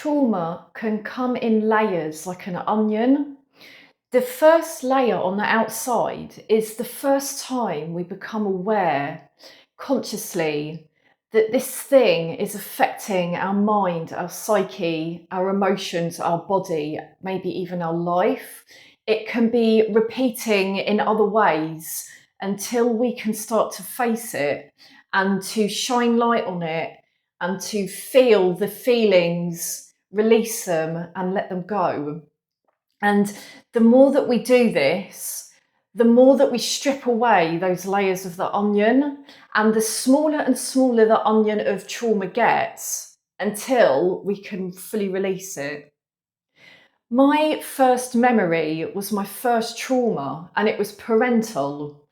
Trauma can come in layers like an onion. The first layer on the outside is the first time we become aware consciously that this thing is affecting our mind, our psyche, our emotions, our body, maybe even our life. It can be repeating in other ways until we can start to face it and to shine light on it and to feel the feelings, release them and let them go. And the more that we do this, the more that we strip away those layers of the onion, and the smaller and smaller the onion of trauma gets until we can fully release it. My first memory was my first trauma, and it was parental.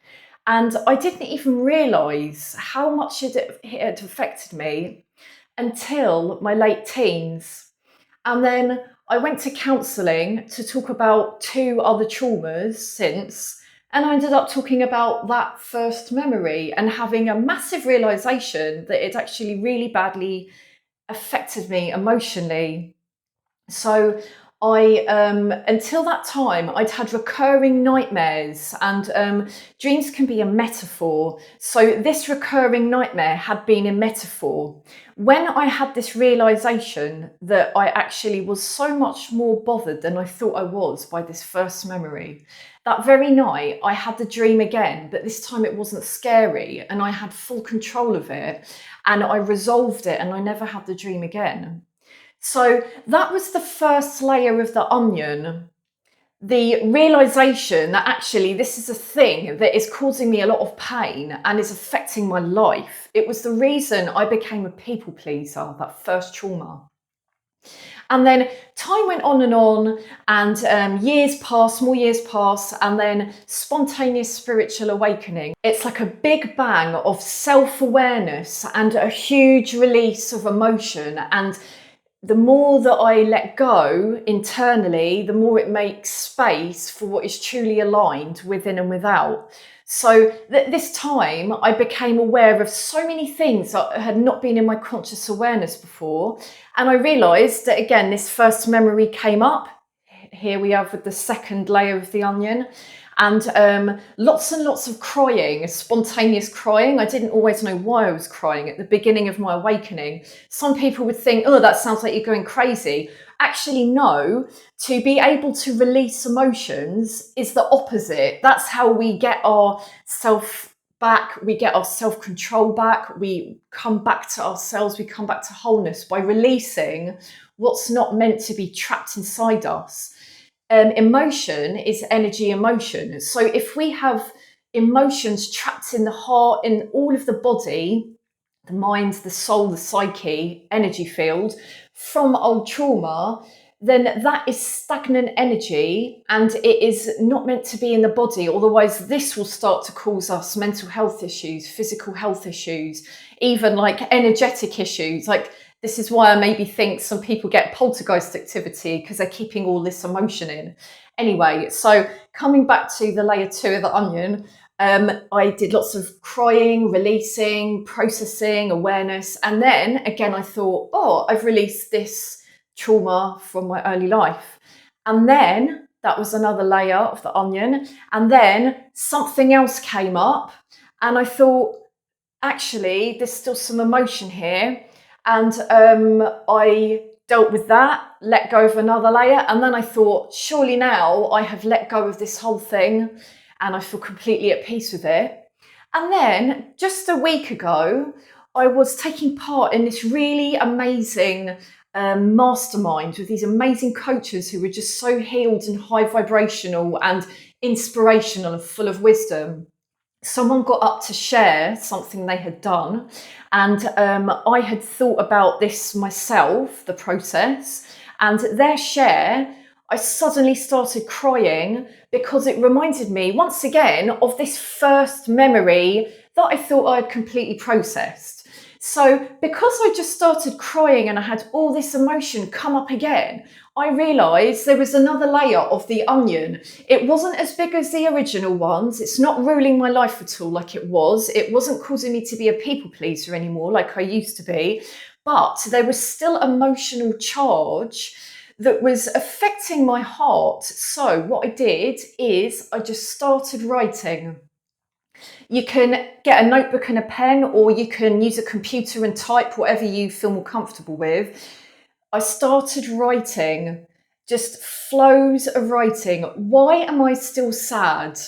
And I didn't even realise how much it had affected me until my late teens. And then I went to counselling to talk about two other traumas since, and I ended up talking about that first memory and having a massive realisation that it actually really badly affected me emotionally. So until that time, I'd had recurring nightmares, and dreams can be a metaphor. So this recurring nightmare had been a metaphor. When I had this realization that I actually was so much more bothered than I thought I was by this first memory, that very night I had the dream again, but this time it wasn't scary and I had full control of it, and I resolved it and I never had the dream again. So that was the first layer of the onion. The realization that actually this is a thing that is causing me a lot of pain and is affecting my life. It was the reason I became a people pleaser, that first trauma. And then time went on, and years passed, more years passed, and then spontaneous spiritual awakening. It's like a big bang of self-awareness and a huge release of emotion. And the more that I let go internally, the more it makes space for what is truly aligned within and without. So this time I became aware of so many things that had not been in my conscious awareness before. And I realised that, again, this first memory came up. Here we are with the second layer of the onion. And lots of crying, spontaneous crying. I didn't always know why I was crying at the beginning of my awakening. Some people would think, oh, that sounds like you're going crazy. Actually, no. To be able to release emotions is the opposite. That's how we get our self back. We get our self-control back. We come back to ourselves. We come back to wholeness by releasing what's not meant to be trapped inside us. Emotion is energy emotion. So if we have emotions trapped in the heart, in all of the body, the mind, the soul, the psyche, energy field from old trauma, then that is stagnant energy and it is not meant to be in the body. Otherwise, this will start to cause us mental health issues, physical health issues, even like energetic issues. Like, this is why I maybe think some people get poltergeist activity, because they're keeping all this emotion in. Anyway, so coming back to the layer 2 of the onion, I did lots of crying, releasing, processing, awareness. And then again, I thought, oh, I've released this trauma from my early life. And then that was another layer of the onion. And then something else came up and I thought, actually, there's still some emotion here. And I dealt with that, let go of another layer. And then I thought, surely now I have let go of this whole thing and I feel completely at peace with it. And then just a week ago, I was taking part in this really amazing mastermind with these amazing coaches who were just so healed and high vibrational and inspirational and full of wisdom. Someone got up to share something they had done, and I had thought about this myself, the process, and their share, I suddenly started crying because it reminded me once again of this first memory that I thought I had completely processed. So because I just started crying and I had all this emotion come up again, I realised there was another layer of the onion. It wasn't as big as the original ones. It's not ruling my life at all like it was. It wasn't causing me to be a people pleaser anymore like I used to be. but there was still emotional charge that was affecting my heart. So what I did is I just started writing. You can get a notebook and a pen, or you can use a computer and type, whatever you feel more comfortable with. I started writing, just flows of writing. Why am I still sad?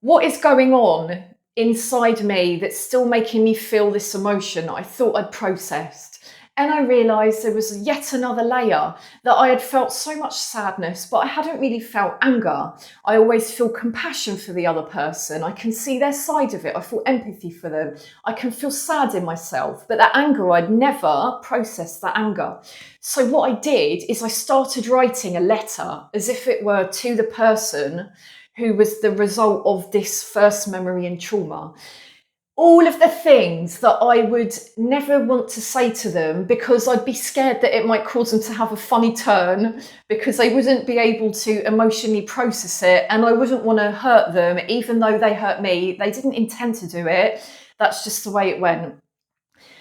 What is going on inside me that's still making me feel this emotion I thought I'd processed? And I realised there was yet another layer, that I had felt so much sadness, but I hadn't really felt anger. I always feel compassion for the other person. I can see their side of it. I feel empathy for them. I can feel sad in myself, but that anger, I'd never processed that anger. So what I did is I started writing a letter as if it were to the person who was the result of this first memory and trauma. All of the things that I would never want to say to them, because I'd be scared that it might cause them to have a funny turn, because they wouldn't be able to emotionally process it, and I wouldn't want to hurt them, even though they hurt me. They didn't intend to do it. That's just the way it went.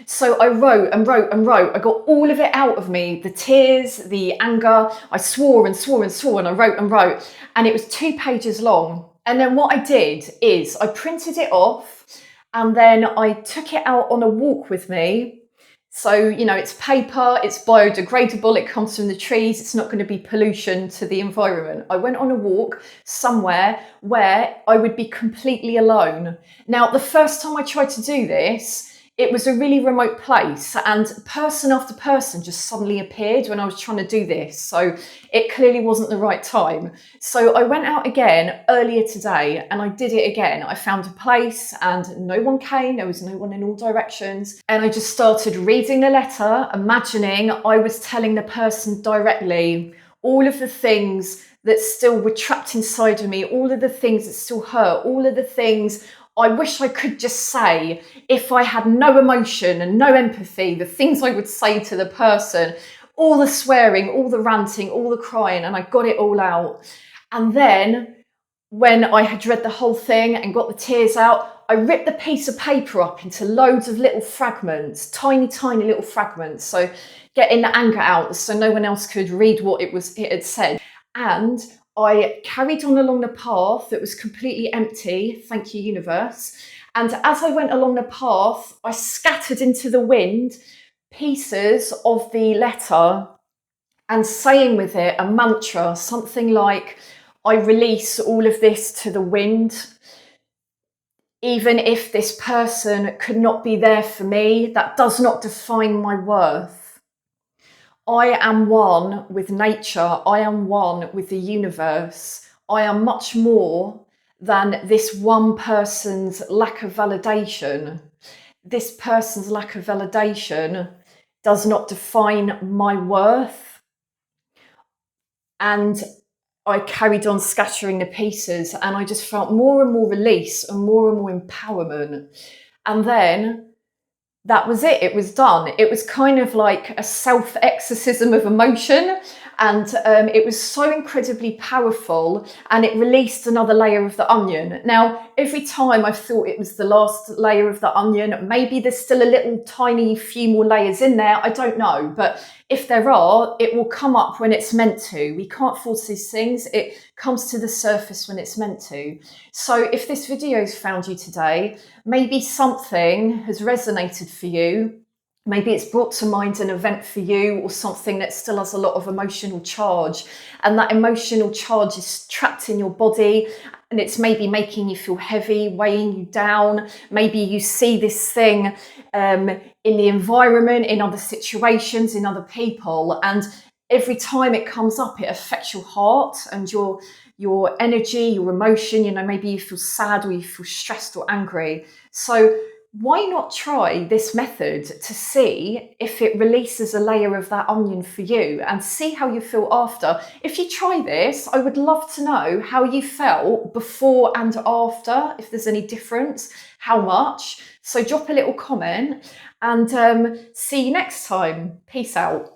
So I wrote and wrote and wrote. I got all of it out of me, the tears, the anger. I swore and swore and swore, and I wrote and wrote. And it was 2 pages long. And then what I did is I printed it off, and then I took it out on a walk with me. So, you know, it's paper, it's biodegradable, it comes from the trees, it's not going to be pollution to the environment. I went on a walk somewhere where I would be completely alone. Now, the first time I tried to do this, it was a really remote place, and person after person just suddenly appeared when I was trying to do this. So it clearly wasn't the right time. So I went out again earlier today and I did it again. I found a place and no one came. There was no one in all directions. And I just started reading the letter, imagining I was telling the person directly all of the things that still were trapped inside of me, all of the things that still hurt, all of the things I wish I could just say if I had no emotion and no empathy, the things I would say to the person, all the swearing, all the ranting, all the crying, and I got it all out. And then when I had read the whole thing and got the tears out, I ripped the piece of paper up into loads of little fragments, tiny, tiny little fragments. So getting the anger out so no one else could read what it had said. And I carried on along the path that was completely empty, thank you, universe. And as I went along the path, I scattered into the wind pieces of the letter and saying with it a mantra, something like, I release all of this to the wind. Even if this person could not be there for me, that does not define my worth. I am one with nature. I am one with the universe. I am much more than this one person's lack of validation. This person's lack of validation does not define my worth. And I carried on scattering the pieces, and I just felt more and more release and more empowerment. And then that was it. It was done. It was kind of like a self-exorcism of emotion, and it was so incredibly powerful, and it released another layer of the onion. Now, every time I thought it was the last layer of the onion, maybe there's still a little tiny few more layers in there, I don't know, but if there are, it will come up when it's meant to. We can't force these things. It comes to the surface when it's meant to. So if this video's found you today, maybe something has resonated for you. Maybe it's brought to mind an event for you, or something that still has a lot of emotional charge. And that emotional charge is trapped in your body, and it's maybe making you feel heavy, weighing you down. Maybe you see this thing in the environment, in other situations, in other people. And every time it comes up, it affects your heart and your energy, your emotion. You know, maybe you feel sad, or you feel stressed or angry. So why not try this method to see if it releases a layer of that onion for you, and see how you feel after? If you try this, I would love to know how you felt before and after, if there's any difference, how much. So drop a little comment, and see you next time. Peace out.